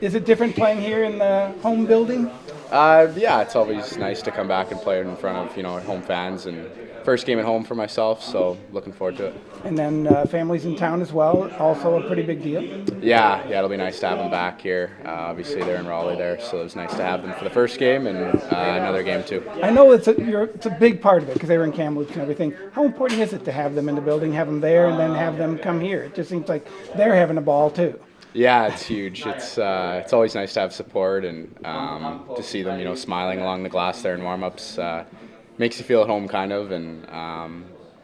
Is it different playing here in the home building? Yeah, it's always nice to come back and play in front of home fans, and first game at home for myself, so looking forward to it. And then families in town as well, also a pretty big deal. Yeah, it'll be nice to have them back here. Obviously, they're in Raleigh there, so it was nice to have them for the first game and another game too. I know it's a big part of it because they were in Kamloops and everything. How important is it to have them in the building, have them there, and then have them come here? It just seems like they're having a ball too. Yeah, it's huge. It's always nice to have support and to see them, smiling along the glass there in warm-ups. Makes you feel at home, kind of, and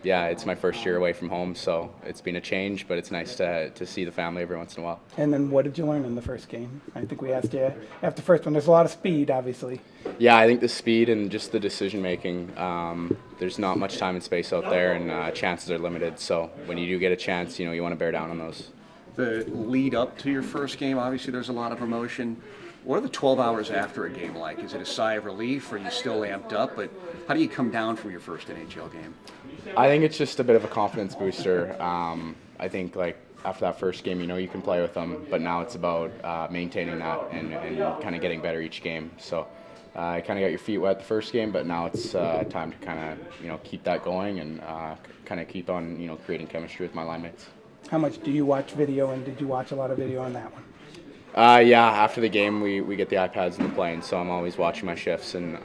yeah, it's my first year away from home, so it's been a change, but it's nice to see the family every once in a while. And then what did you learn in the first game? I think we asked you after the first one. There's a lot of speed, obviously. Yeah, I think the speed and just the decision-making, there's not much time and space out there, and chances are limited, so when you do get a chance, you want to bear down on those. The lead up to your first game, obviously there's a lot of emotion. What are the 12 hours after a game like? Is it a sigh of relief, or are you still amped up? But how do you come down from your first NHL game? I think it's just a bit of a confidence booster. I think after that first game, you can play with them, but now it's about maintaining that and kind of getting better each game. So I kind of got your feet wet the first game, but now it's time to kind of keep that going and kind of keep on creating chemistry with my line mates. How much do you watch video, and did you watch a lot of video on that one? Yeah, after the game, we get the iPads in the plane, so I'm always watching my shifts and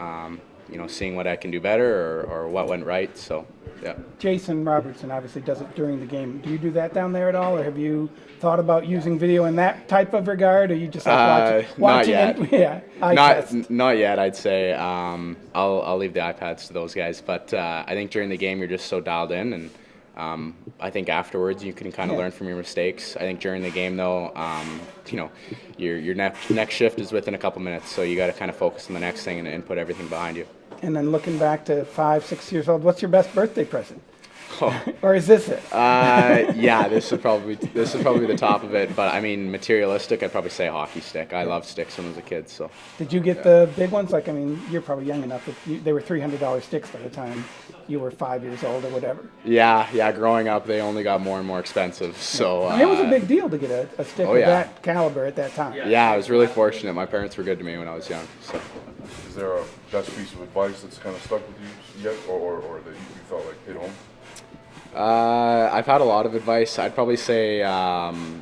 seeing what I can do better or what went right. So, yeah. Jason Robertson obviously does it during the game. Do you do that down there at all, or have you thought about using video in that type of regard, or you just like watching not it? Yeah, not yet. I'd say I'll leave the iPads to those guys, but I think during the game you're just so dialed in, and I think afterwards you can kind of learn from your mistakes. I think during the game, though, your next shift is within a couple minutes, so you got to kind of focus on the next thing and put everything behind you. And then looking back to 5, 6 years old, what's your best birthday present? Oh. Or is this it? Yeah, this is probably the top of it. But I mean, materialistic, I'd probably say a hockey stick. I loved sticks when I was a kid. So. Did you get the big ones? You're probably young enough that they were $300 sticks by the time you were 5 years old or whatever. Yeah. Growing up, they only got more and more expensive. So. It was a big deal to get a stick of that caliber at that time. Yeah, I was really fortunate. My parents were good to me when I was young. So. Is there a best piece of advice that's kind of stuck with you yet, or that you felt like hit home? I've had a lot of advice. I'd probably say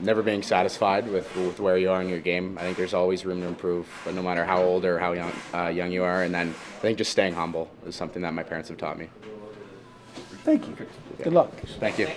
never being satisfied with where you are in your game. I think there's always room to improve, but no matter how old or how young you are. And then I think just staying humble is something that my parents have taught me. Thank you. Good luck. Thank you.